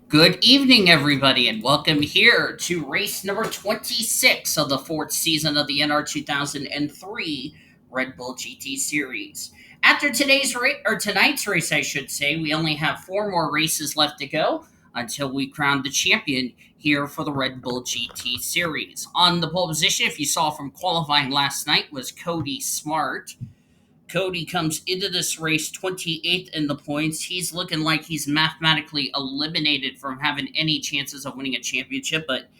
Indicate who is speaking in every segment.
Speaker 1: Good evening, everybody, and welcome here to race number 26 of the fourth season of the NR2003 Red Bull GT Series. After today's race, or tonight's race, I should say, we only have four more races left to go until we crown the champion here for the Red Bull GT Series. On the pole position, if you saw from qualifying last night, was Cody Smart. Cody comes into this race 28th in the points. He's looking like he's mathematically eliminated from having any chances of winning a championship, but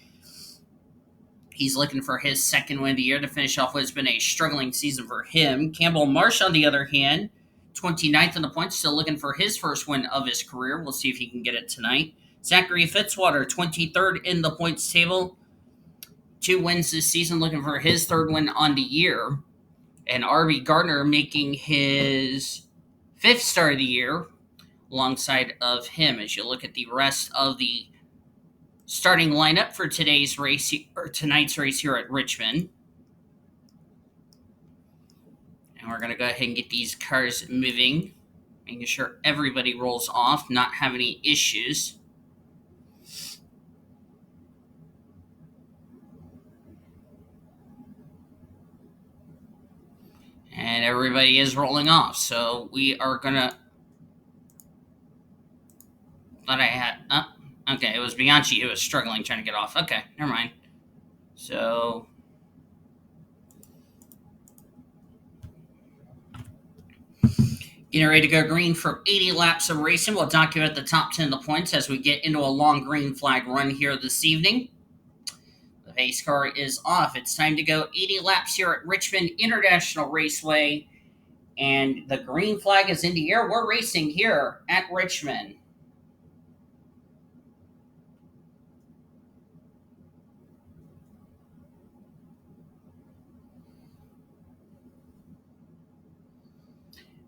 Speaker 1: he's looking for his second win of the year to finish off what has been a struggling season for him. Campbell Marsh, on the other hand, 29th in the points, still looking for his first win of his career. We'll see if he can get it tonight. Zachary Fitzwater, 23rd in the points table. 2 wins this season, looking for his third win on the year. And R.B. Gardner making his fifth start of the year alongside of him as you look at the rest of the starting lineup for today's race or tonight's race here at Richmond. And we're going to go ahead and get these cars moving, making sure everybody rolls off, not have any issues. And everybody is rolling off. So we are going to... Thought I had... okay, it was Bianchi who was struggling trying to get off. Okay, never mind. So... Getting ready to go green for 80 laps of racing. We'll document the top 10 of the points as we get into a long green flag run here this evening. The pace car is off. It's time to go 80 laps here at Richmond International Raceway. And the green flag is in the air. We're racing here at Richmond.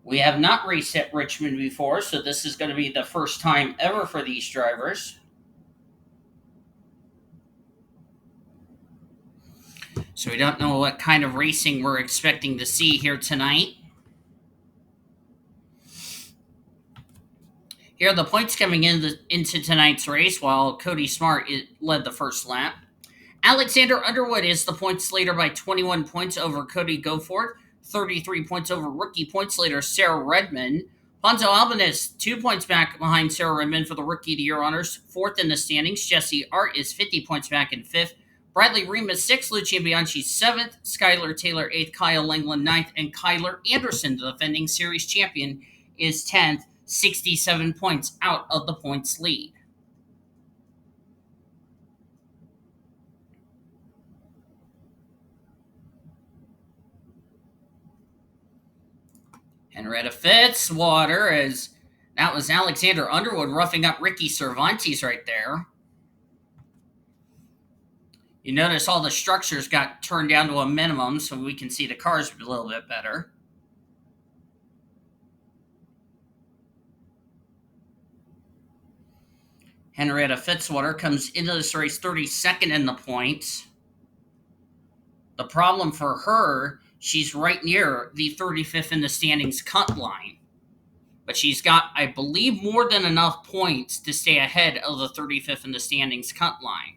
Speaker 1: We have not raced at Richmond before, so this is going to be the first time ever for these drivers. So we don't know what kind of racing we're expecting to see here tonight. Here are the points coming into tonight's race while Cody Smart led the first lap. Alexander Underwood is the points leader by 21 points over Cody Goforth, 33 points over rookie points leader Sarah Redmond. Ponzo Albanus, 2 points back behind Sarah Redmond for the Rookie of the Year honors. Fourth in the standings. J Ard is 50 points back in fifth. Bradley Reim is sixth. Lucian Bianchi seventh. Skylar Taylor eighth. K Langeland ninth. And Kyler Anderson, the defending series champion, is 10th. 67 points out of the points lead. Henrietta Fitzwater, as that was Alexander Underwood roughing up Ricky Cervantes right there. You notice all the structures got turned down to a minimum so we can see the cars a little bit better. Henrietta Fitzwater comes into this race 32nd in the points. The problem for her, she's right near the 35th in the standings cut line. But she's got, I believe, more than enough points to stay ahead of the 35th in the standings cut line.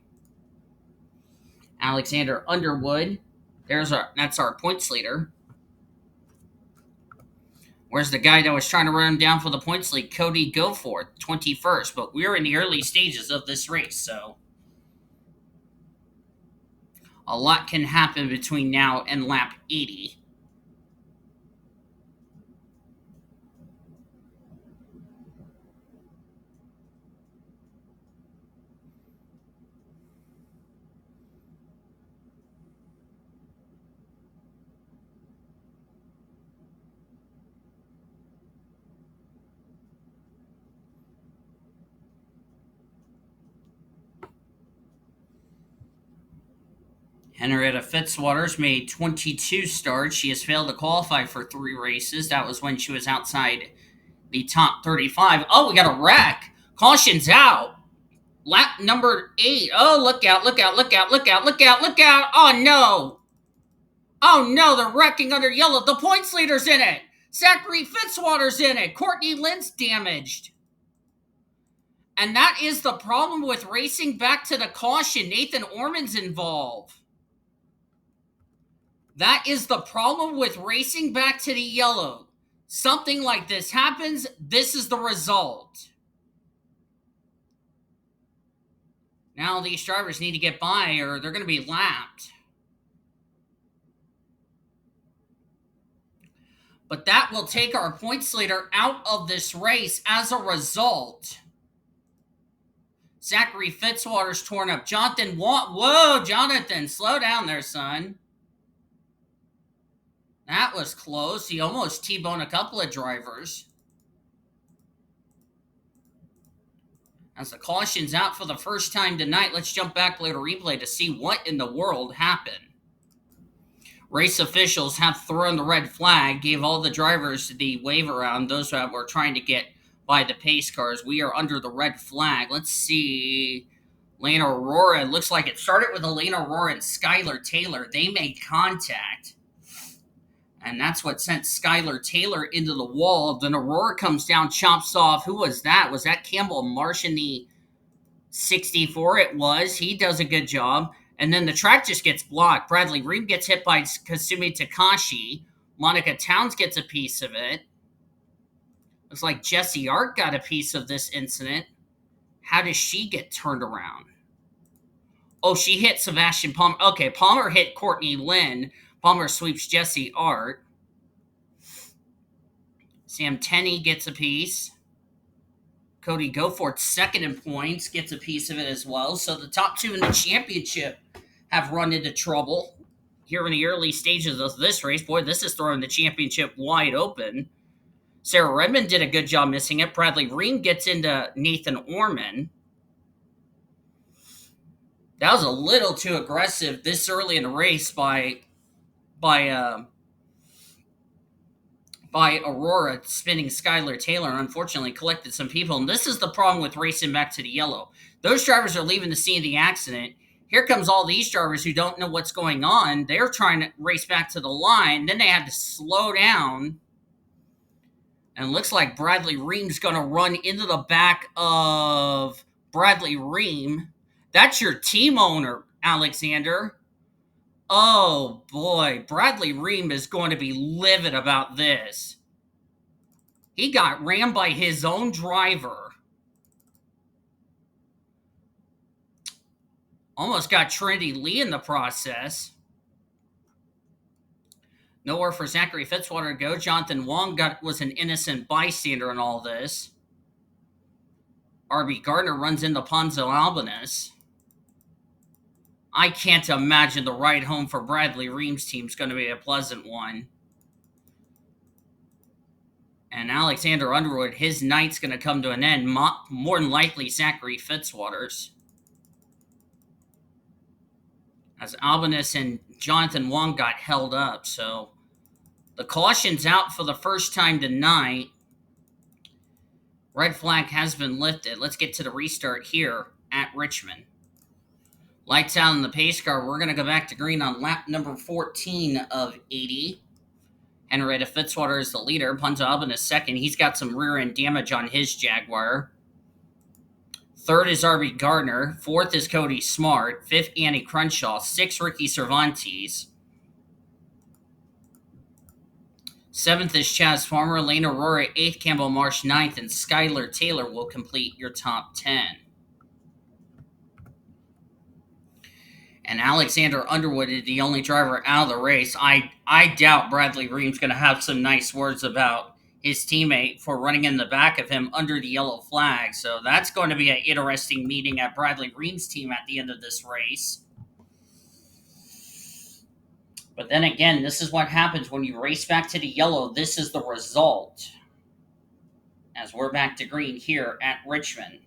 Speaker 1: Alexander Underwood, that's our points leader. Where's the guy that was trying to run him down for the points lead? Cody Goforth, 21st. But we're in the early stages of this race, so a lot can happen between now and lap 80. Henrietta Fitzwater's made 22 starts. She has failed to qualify for 3 races. That was when she was outside the top 35. Oh, we got a wreck. Caution's out. Lap number 8. Oh, look out, look out, look out, look out, look out, look out. Oh, no. Oh, no, they're wrecking under yellow. The points leader's in it. Zachary Fitzwater's in it. Courtney Lynn's damaged. And that is the problem with racing back to the caution. Nathan Orman's involved. That is the problem with racing back to the yellow. Something like this happens, this is the result. Now these drivers need to get by or they're going to be lapped. But that will take our points leader out of this race as a result. Zachary Fitzwater's torn up. Jonathan, whoa, Jonathan, slow down there, son. That was close. He almost T-boned a couple of drivers. As the caution's out for the first time tonight, let's jump back later replay to see what in the world happened. Race officials have thrown the red flag, gave all the drivers the wave around, those that were trying to get by the pace cars. We are under the red flag. Let's see. Lane Aurora, it looks like it started with Lane Aurora and Skylar Taylor. They made contact. And that's what sent Skylar Taylor into the wall. Then Aurora comes down, chops off. Who was that? Was that Campbell Marsh in the 64? It was. He does a good job. And then the track just gets blocked. Bradley Reim gets hit by Kasumi Takashi. Monica Towns gets a piece of it. Looks like J Ard got a piece of this incident. How does she get turned around? Oh, she hit Sebastian Palmer. Okay, Palmer hit Courtney Lynn. Palmer sweeps J Ard. Sam Tenney gets a piece. Cody Goforth, second in points, gets a piece of it as well. So the top two in the championship have run into trouble here in the early stages of this race. Boy, this is throwing the championship wide open. Sarah Redmond did a good job missing it. Bradley Reim gets into Nathan Orman. That was a little too aggressive this early in the race by Aurora spinning Skylar Taylor. Unfortunately, collected some people. And this is the problem with racing back to the yellow. Those drivers are leaving the scene of the accident. Here comes all these drivers who don't know what's going on. They're trying to race back to the line. Then they had to slow down. And it looks like Bradley Reim's going to run into the back of Bradley Reim. That's your team owner, Alexander. Oh, boy. Bradley Reim is going to be livid about this. He got rammed by his own driver. Almost got Trinity Lee in the process. Nowhere for Zachary Fitzwater to go. Jonathan Wong was an innocent bystander in all this. R.B. Gardner runs into Ponzo Albanus. I can't imagine the ride home for Bradley Reim's team is going to be a pleasant one. And Alexander Underwood, his night's going to come to an end. More than likely, Zachary Fitzwater's. As Albanus and Jonathan Wong got held up. So the caution's out for the first time tonight. Red flag has been lifted. Let's get to the restart here at Richmond. Lights out in the pace car. We're going to go back to green on lap number 14 of 80. Henrietta Fitzwater is the leader. Ponzo Albanus second. He's got some rear end damage on his Jaguar. Third is R.B. Gardner. Fourth is Cody Smart. Fifth, Annie Crenshaw. Sixth, Ricky Cervantes. Seventh is Chaz Farmer. Lane Aurora. Eighth, Campbell Marsh. Ninth, and Skylar Taylor will complete your top 10. And Alexander Underwood is the only driver out of the race. I doubt Bradley Reim's going to have some nice words about his teammate for running in the back of him under the yellow flag. So that's going to be an interesting meeting at Bradley Reim's team at the end of this race. But then again, this is what happens when you race back to the yellow. This is the result. As we're back to green here at Richmond.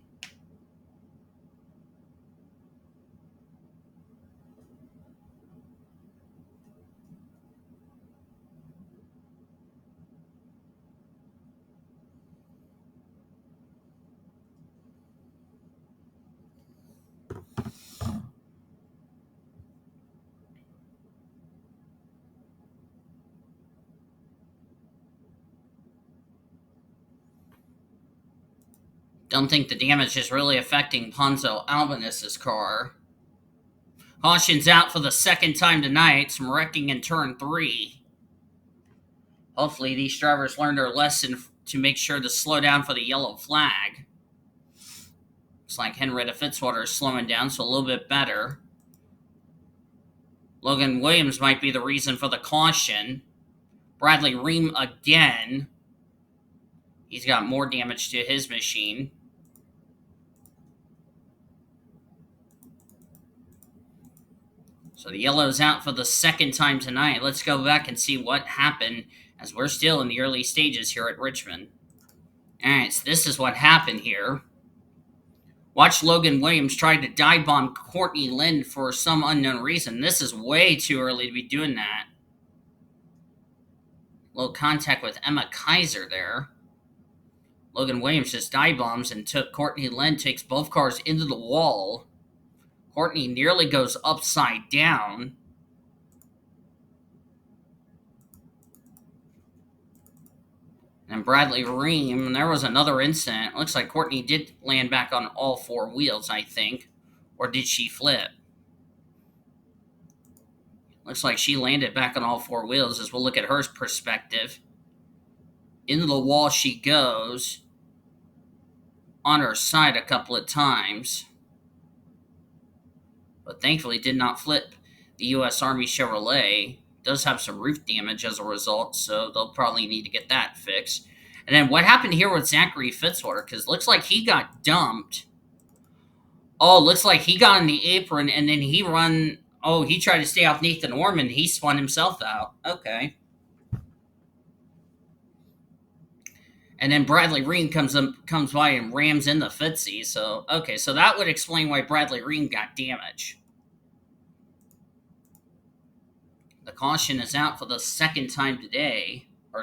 Speaker 1: Don't think the damage is really affecting Ponzo Albanus's car. Caution's out for the second time tonight. Some wrecking in turn 3. Hopefully these drivers learned their lesson to make sure to slow down for the yellow flag. Looks like Henrietta Fitzwater is slowing down, so a little bit better. Logan Williams might be the reason for the caution. Bradley Reim again. He's got more damage to his machine. So the yellow's out for the second time tonight. Let's go back and see what happened, as we're still in the early stages here at Richmond. Alright, so this is what happened here. Watch Logan Williams try to dive bomb Courtney Lynn for some unknown reason. This is way too early to be doing that. Little contact with Emma Kaiser there. Logan Williams just dive bombs and took Courtney Lynn, takes both cars into the wall. Courtney nearly goes upside down. And Bradley Reim, there was another incident. Looks like Courtney did land back on all 4 wheels, I think. Or did she flip? Looks like she landed back on all 4 wheels, as we'll look at her perspective. Into the wall she goes. On her side a couple of times. But thankfully did not flip. The U.S. Army Chevrolet does have some roof damage as a result, so they'll probably need to get that fixed. And then what happened here with Zachary Fitzwater? Because looks like he got dumped. Oh, looks like he got on the apron, and then he tried to stay off Nathan Orman. He spun himself out. Okay. And then Bradley Reim comes by and rams into Fitzy. So, okay, so that would explain why Bradley Reim got damage. The caution is out for the second time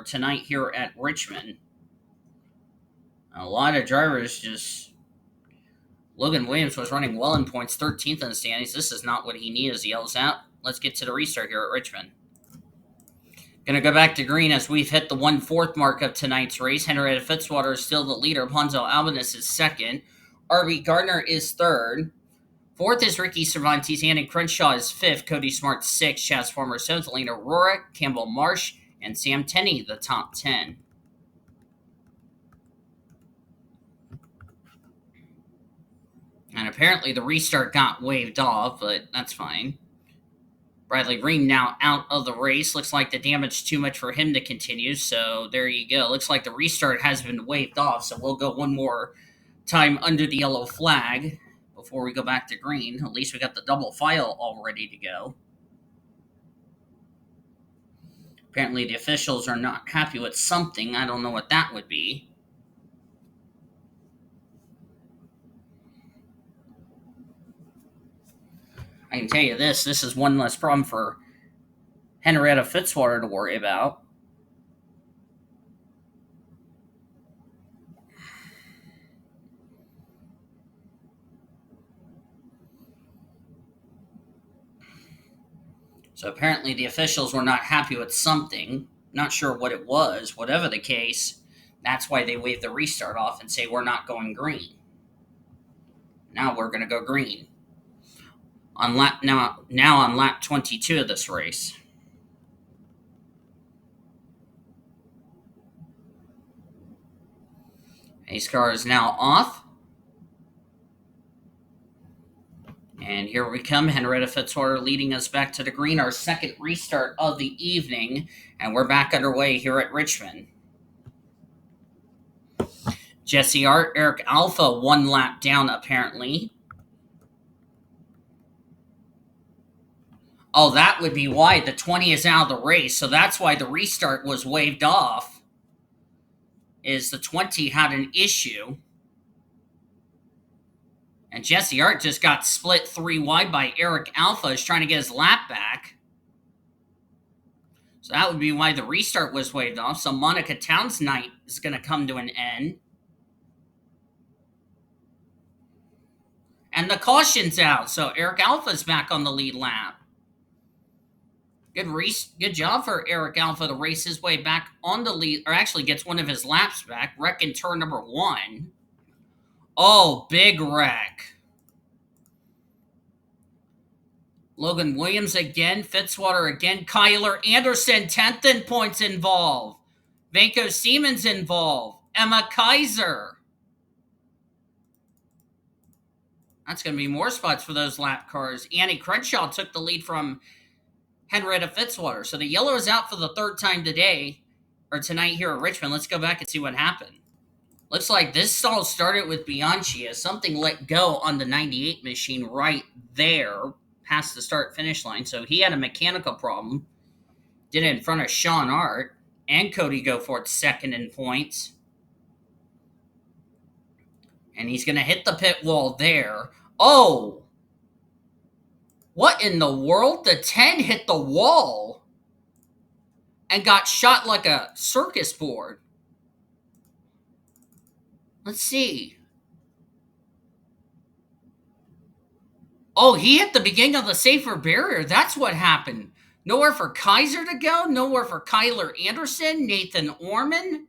Speaker 1: tonight here at Richmond. A lot of drivers just... Logan Williams was running well in points, 13th in the standings. This is not what he needed as he yells out. Let's get to the restart here at Richmond. Going to go back to green as we've hit the 1/4 mark of tonight's race. Henrietta Fitzwater is still the leader. Ponzo Albanus is second. R.B. Gardner is third. Fourth is Ricky Cervantes. Andy Crenshaw is fifth. Cody Smart sixth. Chaz Farmer seventh. Elena Aurora, Campbell Marsh, and Sam Tenney, the top 10. And apparently the restart got waved off, but that's fine. Bradley Reim now out of the race. Looks like the damage too much for him to continue, so there you go. Looks like the restart has been waved off, so we'll go one more time under the yellow flag before we go back to green. At least we got the double file all ready to go. Apparently the officials are not happy with something. I don't know what that would be. I can tell you this is one less problem for Henrietta Fitzwater to worry about. So apparently the officials were not happy with something. Not sure what it was. Whatever the case, that's why they waved the restart off and say we're not going green. Now we're going to go green. Now on lap 22 of this race. Ace car is now off. And here we come. Henrietta Fitzwater leading us back to the green. Our second restart of the evening. And we're back underway here at Richmond. J Ard, Eric Alpha, 1 lap down apparently. Oh, that would be why. The 20 is out of the race, so that's why the restart was waved off. Is the 20 had an issue. And J Ard just got split 3 wide by Eric Alpha, is trying to get his lap back. So that would be why the restart was waved off. So Monica Town's night is going to come to an end. And the caution's out, so Eric Alpha's back on the lead lap. Good job for Eric Alpha to race his way back on the lead, or actually gets one of his laps back. Wreck in turn number 1. Oh, big wreck. Logan Williams again, Fitzwater again, Kyler Anderson, 10th in points involved. Vanko Siemens involved. Emma Kaiser. That's going to be more spots for those lap cars. Annie Crenshaw took the lead from Henrietta Fitzwater. So the yellow is out for the third time today, or tonight here at Richmond. Let's go back and see what happened. Looks like this stall started with Bianchi as something let go on the 98 machine right there past the start-finish line. So he had a mechanical problem. Did it in front of J Ard and Cody Goforth second in points. And he's going to hit the pit wall there. Oh! What in the world? The 10 hit the wall and got shot like a circus board. Let's see. Oh, he hit the beginning of the safer barrier. That's what happened. Nowhere for Kaiser to go. Nowhere for Kyler Anderson. Nathan Orman.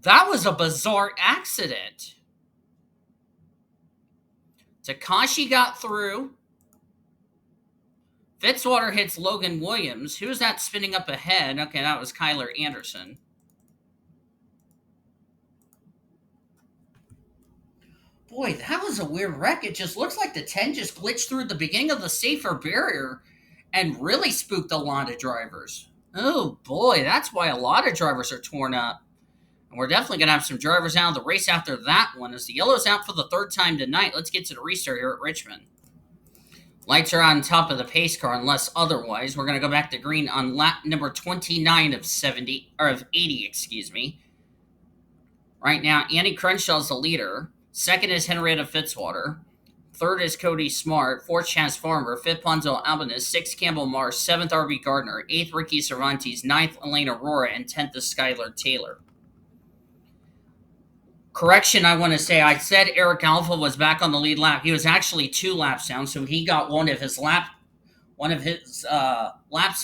Speaker 1: That was a bizarre accident. Takashi got through. Fitzwater hits Logan Williams. Who's that spinning up ahead? Okay, that was Kyler Anderson. Boy, that was a weird wreck. It just looks like the 10 just glitched through the beginning of the safer barrier and really spooked a lot of drivers. Oh boy, that's why a lot of drivers are torn up. And we're definitely going to have some drivers out of the race after that one. As the yellow's out for the third time tonight, let's get to the restart here at Richmond. Lights are on top of the pace car unless otherwise. We're going to go back to green on lap number 29 of 80, excuse me. Right now, Annie Crenshaw's the leader. Second is Henrietta Fitzwater. Third is Cody Smart. Fourth, Chaz Farmer. Fifth, Ponzo Albanus. Sixth, Campbell Mars. Seventh, R.B. Gardner. Eighth, Ricky Cervantes. Ninth, Elaine Aurora. And 10th is Skylar Taylor. Correction, I want to say, I said Eric Alpha was back on the lead lap. He was actually 2 laps down, so he got one of his laps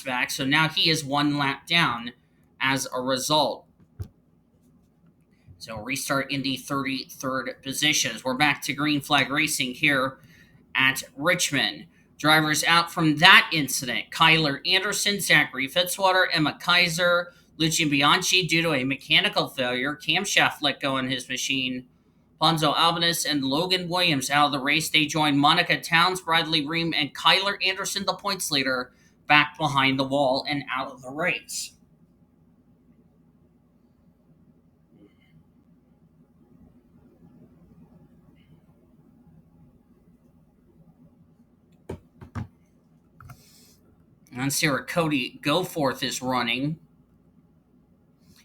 Speaker 1: back. So now he is 1 lap down as a result. So restart in the 33rd position. We're back to green flag racing here at Richmond. Drivers out from that incident: Kyler Anderson, Zachary Fitzwater, Emma Kaiser, Lucian Bianchi due to a mechanical failure, camshaft let go on his machine. Ponzo Albanus and Logan Williams out of the race. They join Monica Towns, Bradley Reim, and Kyler Anderson, the points leader, back behind the wall and out of the race. Let's see where Cody Goforth is running.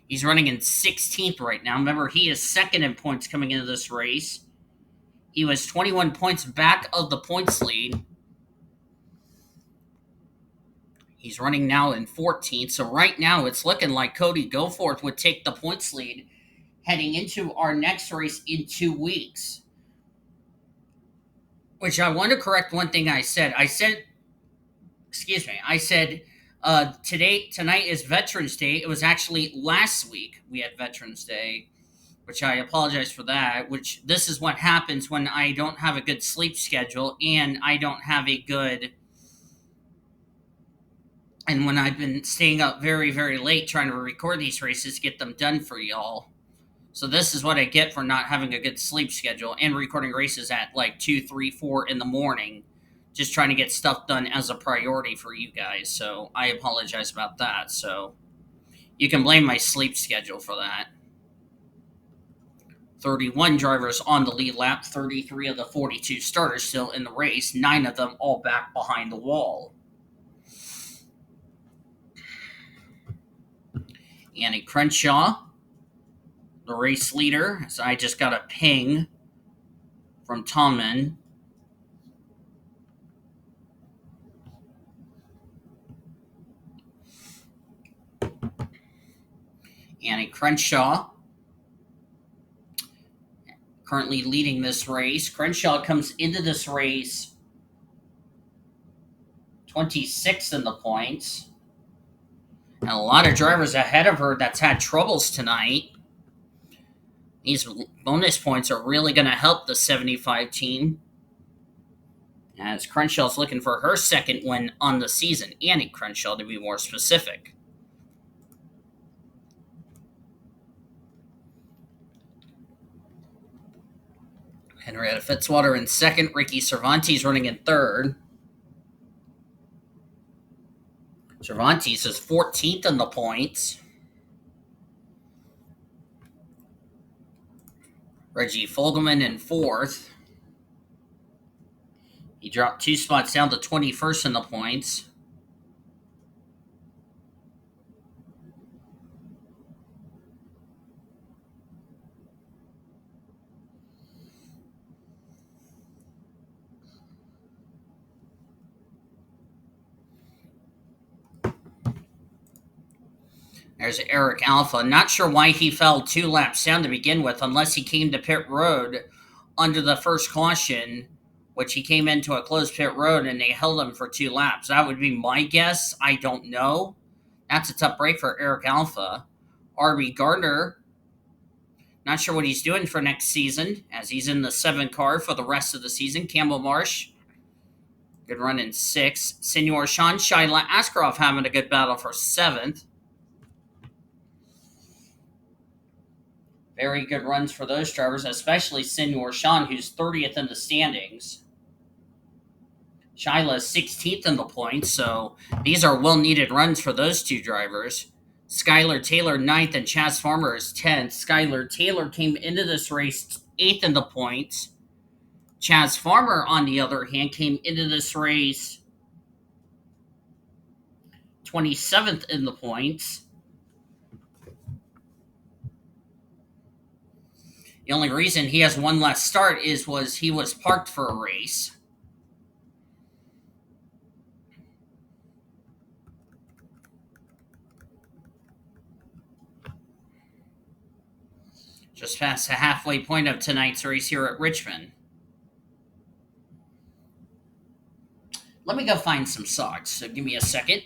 Speaker 1: He's running in 16th right now. Remember, he is second in points coming into this race. He was 21 points back of the points lead. He's running now in 14th. So right now, it's looking like Cody Goforth would take the points lead heading into our next race in 2 weeks. Which I want to correct one thing I said. I said tonight is Veterans Day. It was actually last week we had Veterans Day, which I apologize for that. Which this is what happens when I don't have a good sleep schedule and I don't have a good, and when I've been staying up very, very late trying to record these races, get them done for y'all. So this is what I get for not having a good sleep schedule and recording races at like 2, 3, 4 in the morning. Just trying to get stuff done as a priority for you guys. So I apologize about that. So you can blame my sleep schedule for that. 31 drivers on the lead lap. 33 of the 42 starters still in the race. 9 of them all back behind the wall. Annie Crenshaw, the race leader. So I just got a ping from Tommen. Annie Crenshaw currently leading this race. Crenshaw comes into this race 26th in the points. And a lot of drivers ahead of her that's had troubles tonight. These bonus points are really going to help the 75 team, as Crenshaw's looking for her second win on the season. Annie Crenshaw, to be more specific. Henrietta Fitzwater in second. Ricky Cervantes running in third. Cervantes is 14th in the points. Reggie Fogleman in fourth. He dropped 2 spots down to 21st in the points. There's Eric Alpha. Not sure why he fell 2 laps down to begin with, unless he came to pit road under the first caution, which he came into a closed pit road and they held him for 2 laps. That would be my guess. I don't know. That's a tough break for Eric Alpha. RB Gardner, not sure what he's doing for next season, as he's in the 7 car for the rest of the season. Campbell Marsh, good run in 6th. Senor Sean Shyla Askraov having a good battle for 7th. Very good runs for those drivers, especially Senor Sean, who's 30th in the standings. Shyla is 16th in the points, so these are well-needed runs for those 2 drivers. Skylar Taylor 9th and Chaz Farmer is 10th. Skylar Taylor came into this race 8th in the points. Chaz Farmer, on the other hand, came into this race 27th in the points. The only reason he has one less start was he was parked for a race. Just past the halfway point of tonight's race here at Richmond. Let me go find some socks, so give me a second.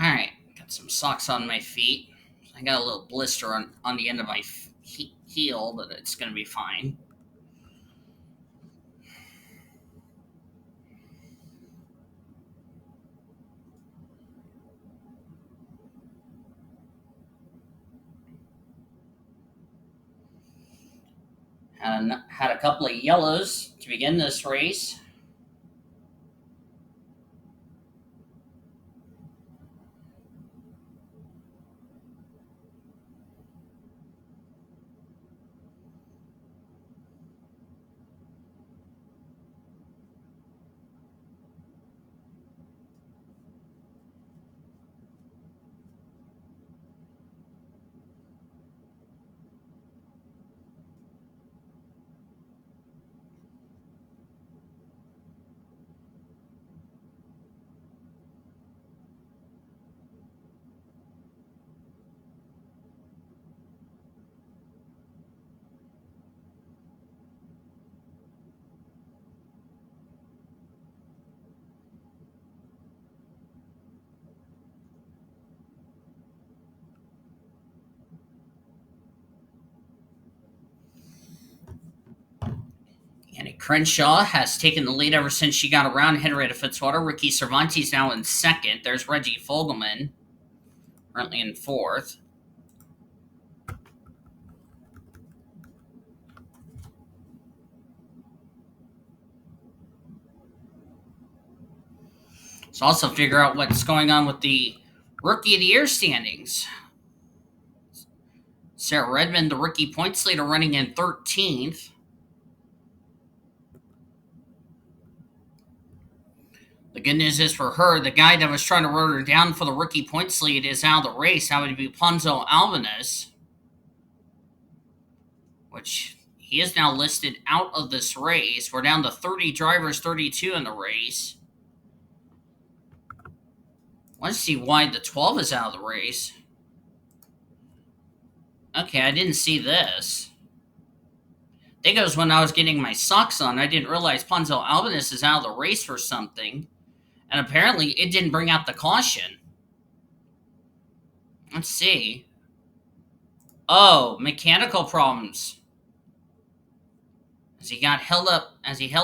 Speaker 1: Alright, got some socks on my feet. I got a little blister on the end of my heel, but it's going to be fine. Had a couple of yellows to begin this race. Annie Crenshaw has taken the lead ever since she got around Henrietta Fitzwater. Ricky Cervantes now in second. There's Reggie Fogleman, currently in fourth. Let's also figure out what's going on with the Rookie of the Year standings. Sarah Redmond, the rookie points leader, running in 13th. The good news is for her, the guy that was trying to run her down for the rookie points lead is out of the race. That would be P Albanus, which he is now listed out of this race. We're down to 30 drivers, 32 in the race. Let's see why the 12 is out of the race. Okay, I didn't see this. I think it was when I was getting my socks on. I didn't realize Ponzo Albanus is out of the race for something. And apparently it didn't bring out the caution. Let's see. Oh, mechanical problems. As he held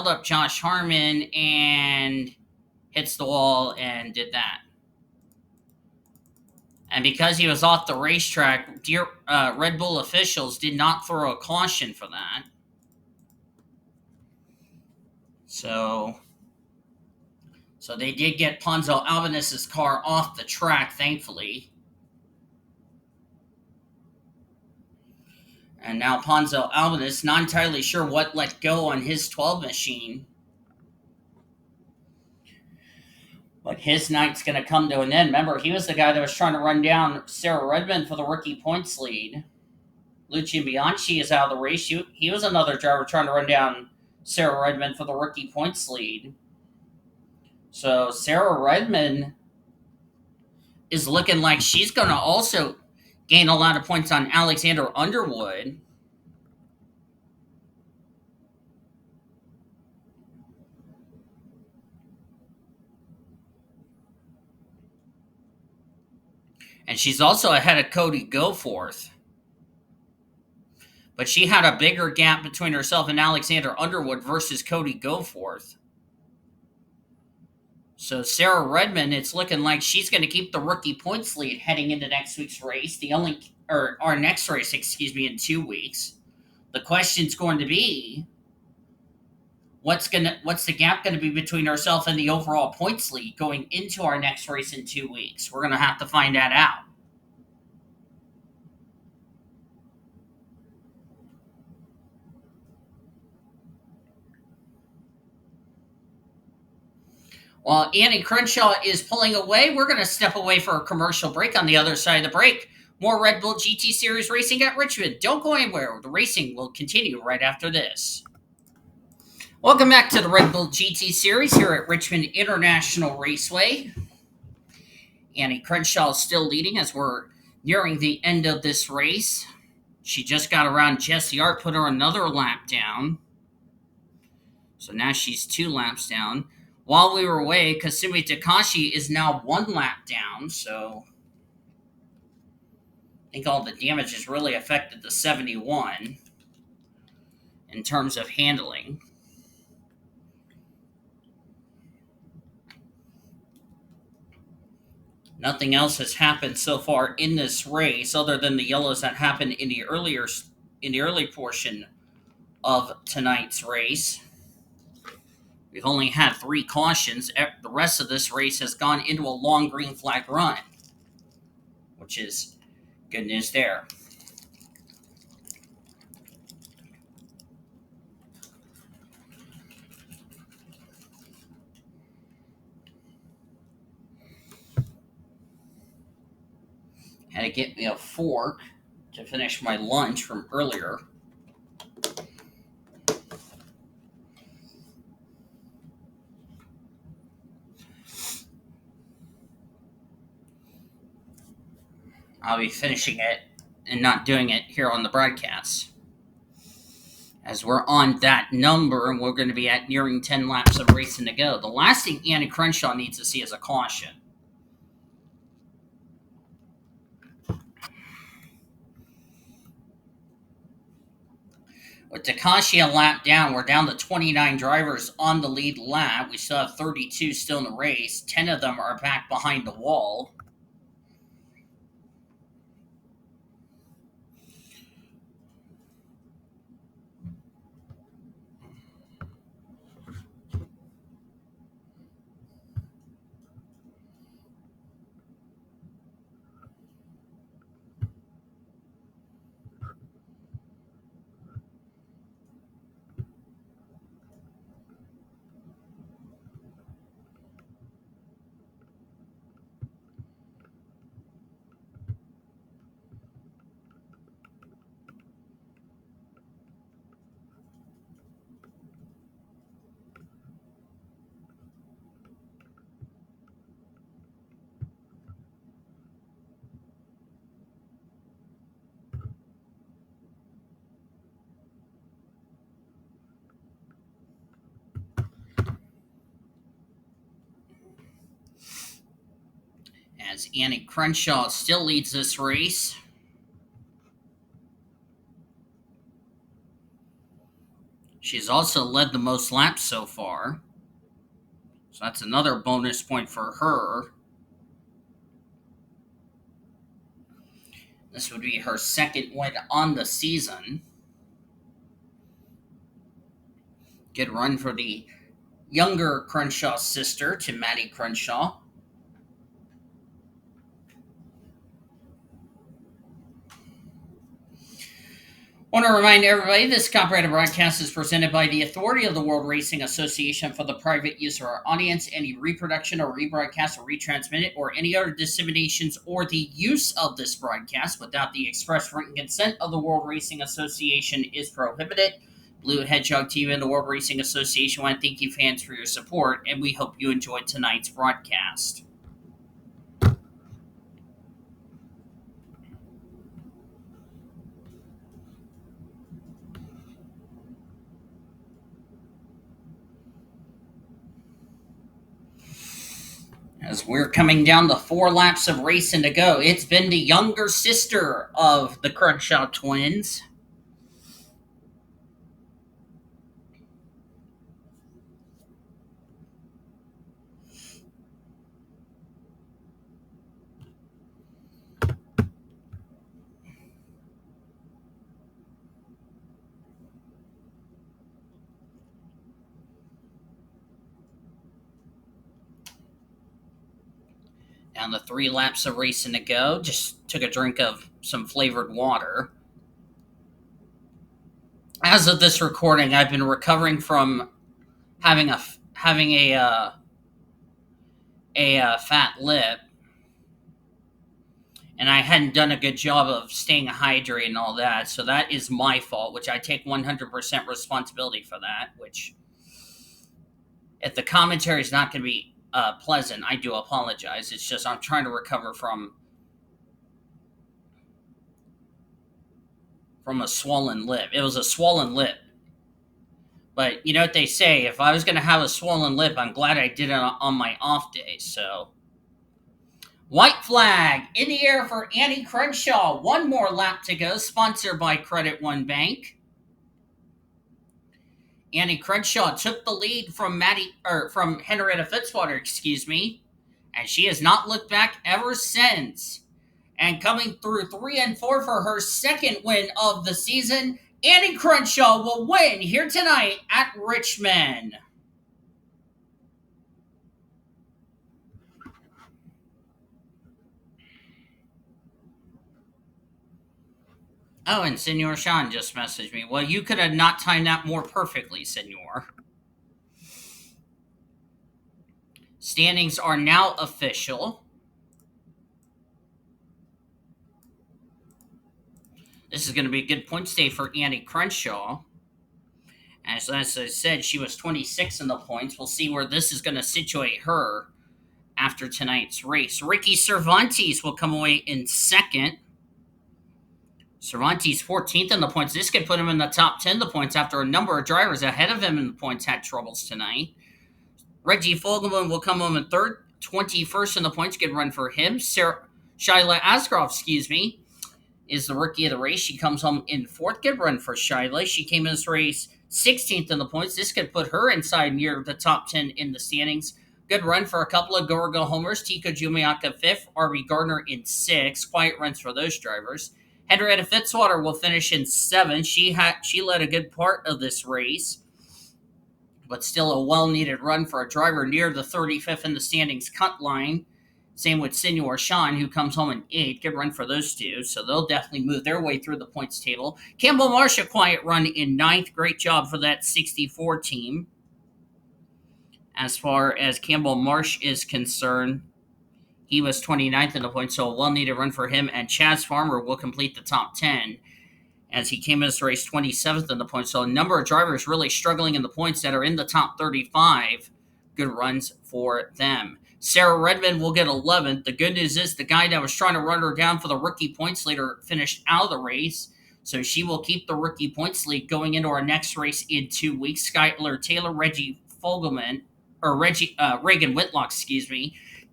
Speaker 1: up Josh Harmon and hits the wall and did that. And because he was off the racetrack, Red Bull officials did not throw a caution for that. So they did get Ponzo Albanus' car off the track, thankfully. And now Ponzo Albanus, not entirely sure what let go on his 12 machine. But his night's going to come to an end. Remember, he was the guy that was trying to run down Sarah Redmond for the rookie points lead. L Bianchi is out of the race. He was another driver trying to run down Sarah Redmond for the rookie points lead. So Sarah Redmond is looking like she's going to also gain a lot of points on Alexander Underwood. And she's also ahead of Cody Goforth. But she had a bigger gap between herself and Alexander Underwood versus Cody Goforth. So Sarah Redmond, it's looking like she's going to keep the rookie points lead heading into next week's race. Our next race, in 2 weeks. The question's going to be, what's the gap going to be between herself and the overall points lead going into our next race in 2 weeks? We're going to have to find that out. While Annie Crenshaw is pulling away, we're going to step away for a commercial break. On the other side of the break, more Red Bull GT Series racing at Richmond. Don't go anywhere. The racing will continue right after this. Welcome back to the Red Bull GT Series here at Richmond International Raceway. Annie Crenshaw is still leading as we're nearing the end of this race. She just got around J Ard, put her another lap down. So now she's 2 laps down. While we were away, Kasumi Takashi is now 1 lap down, so I think all the damage has really affected the 71 in terms of handling. Nothing else has happened so far in this race other than the yellows that happened in the early portion of tonight's race. We've only had 3 cautions. The rest of this race has gone into a long green flag run, which is good news there. Had to get me a fork to finish my lunch from earlier. I'll be finishing it and not doing it here on the broadcast. As we're on that number, and we're going to be at nearing 10 laps of racing to go. The last thing Annie Crenshaw needs to see is a caution. With Takashi a lap down, we're down to 29 drivers on the lead lap. We still have 32 still in the race. 10 of them are back behind the wall. as Annie Crenshaw still leads this race. She's also led the most laps so far. So that's another bonus point for her. This would be her second win on the season. Good run for the younger Crenshaw sister to Maddie Crenshaw. Want to remind everybody this copyrighted broadcast is presented by the authority of the World Racing Association for the private use of our audience. Any reproduction or rebroadcast or retransmitted or any other disseminations or the use of this broadcast without the express written consent of the World Racing Association is prohibited. Blue Hedgehog TV and the World Racing Association want to thank you fans for your support, and we hope you enjoyed tonight's broadcast. As we're coming down to 4 laps of racing to go, it's been the younger sister of the Crenshaw twins. Down to 3 laps of racing to go. Just took a drink of some flavored water. As of this recording, I've been recovering from having a fat lip, and I hadn't done a good job of staying hydrated and all that. So that is my fault, which I take 100% responsibility for that. Which, if the commentary is not going to be pleasant, I do apologize. It's just I'm trying to recover from a swollen lip. It was a swollen lip. But you know what they say, if I was going to have a swollen lip, I'm glad I did it on my off day. So, white flag in the air for Annie Crenshaw. 1 more lap to go, sponsored by Credit One Bank. Annie Crenshaw took the lead from Henrietta Fitzwater, and she has not looked back ever since. And coming through 3 and 4 for her second win of the season, Annie Crenshaw will win here tonight at Richmond. Oh, and Senor Sean just messaged me. Well, you could have not timed that more perfectly, Senor. Standings are now official. This is going to be a good points day for Annie Crenshaw. As I said, she was 26 in the points. We'll see where this is going to situate her after tonight's race. Ricky Cervantes will come away in second. Cervantes 14th in the points. This could put him in the top 10 the points after a number of drivers ahead of him in the points had troubles tonight. Reggie Fogleman will come home in third. 21st in the points. Good run for him. Shyla Askraov, is the rookie of the race. She comes home in fourth. Good run for Shyla. She came in this race 16th in the points. This could put her inside near the top 10 in the standings. Good run for a couple of Gorgo homers. Tico Jumiaka 5th. R.B. Gardner in 6th. Quiet runs for those drivers. Henrietta Fitzwater will finish in 7th. She led a good part of this race, but still a well-needed run for a driver near the 35th in the standings cut line. Same with Senor Sean, who comes home in 8th. Good run for those two, so they'll definitely move their way through the points table. Campbell Marsh, a quiet run in 9th. Great job for that 64 team. As far as Campbell Marsh is concerned, he was 29th in the points, so a well-needed run for him. And Chaz Farmer will complete the top 10, as he came in this race 27th in the points. So a number of drivers really struggling in the points that are in the top 35. Good runs for them. Sarah Redmond will get 11th. The good news is the guy that was trying to run her down for the rookie points leader finished out of the race, so she will keep the rookie points lead going into our next race in 2 weeks. Skylar Taylor, Regan Whitlock,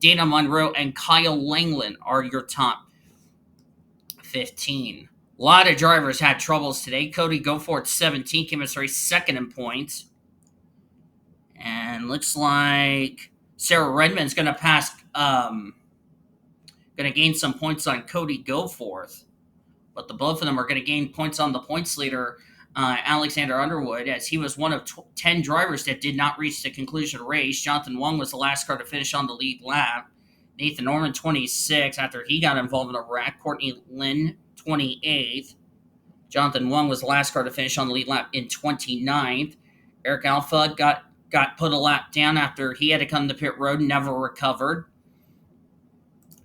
Speaker 1: Dana Monroe and Kyle Langeland are your top 15. A lot of drivers had troubles today. Cody Goforth, 17, came in race second in points. And looks like Sarah Redmond's going to going to gain some points on Cody Goforth. But the both of them are going to gain points on the points leader, Alexander Underwood, as he was one of 10 drivers that did not reach the conclusion of the race. Jonathan Wong was the last car to finish on the lead lap. Nathan Norman, 26, after he got involved in a wreck. Courtney Lynn, 28th. Jonathan Wong was the last car to finish on the lead lap in 29th. Eric Alpha got put a lap down after he had to come to pit road, never recovered,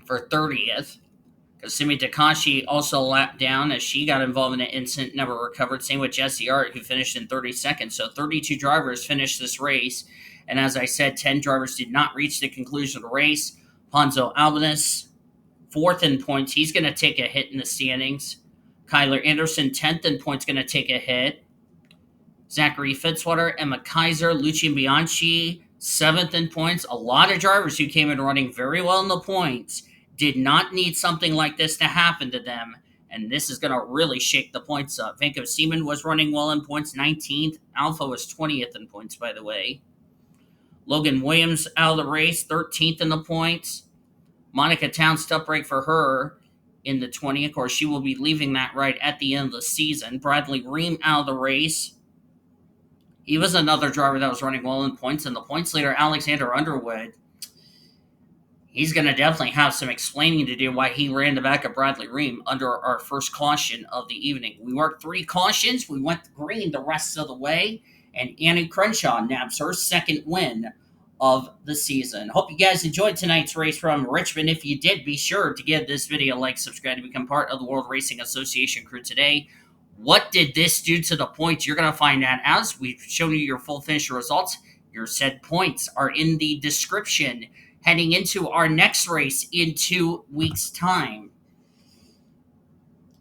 Speaker 1: for 30th. Kasumi Takashi also lapped down as she got involved in an incident, never recovered. Same with J Ard, who finished in 32nd. So 32 drivers finished this race. And as I said, 10 drivers did not reach the conclusion of the race. Ponzo Albanus, 4th in points. He's going to take a hit in the standings. Kyler Anderson, 10th in points, going to take a hit. Zachary Fitzwater, Emma Kaiser, Lucian Bianchi, 7th in points. A lot of drivers who came in running very well in the points did not need something like this to happen to them, and this is going to really shake the points up. Vanko Seaman was running well in points, 19th. Alpha was 20th in points, by the way. Logan Williams out of the race, 13th in the points. Monica Towns, tough break for her in the 20th. Of course, she will be leaving that right at the end of the season. Bradley Reim out of the race. He was another driver that was running well in points, and the points leader, Alexander Underwood, he's going to definitely have some explaining to do why he ran the back of Bradley Reim under our first caution of the evening. We worked 3 cautions. We went green the rest of the way, and Annie Crenshaw nabs her second win of the season. Hope you guys enjoyed tonight's race from Richmond. If you did, be sure to give this video a like, subscribe to become part of the World Racing Association crew today. What did this do to the points? You're going to find out as we've shown you your full finisher results. Your said points are in the description heading into our next race in 2 weeks' time.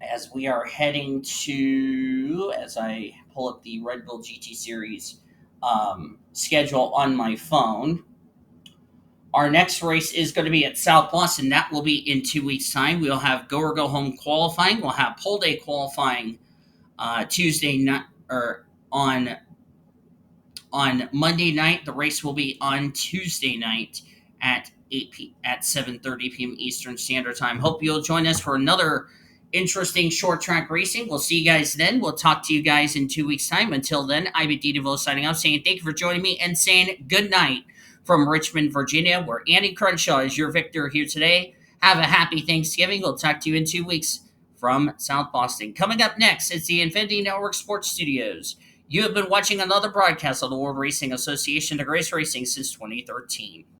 Speaker 1: As we are heading to, as I pull up the Red Bull GT Series schedule on my phone, our next race is going to be at South Boston. That will be in 2 weeks' time. We'll have go or go home qualifying. We'll have pole day qualifying Tuesday night, or on Monday night. The race will be on Tuesday night at 7:30 p.m. Eastern Standard Time. Hope you'll join us for another interesting short track racing. We'll see you guys then. We'll talk to you guys in 2 weeks' time. Until then, I'm D DeVoe signing off, saying thank you for joining me and saying good night from Richmond, Virginia, where Annie Crenshaw is your victor here today. Have a happy Thanksgiving. We'll talk to you in 2 weeks from South Boston. Coming up next, it's the Infinity Network Sports Studios. You have been watching another broadcast of the World Racing Association, the greatest racing since 2013.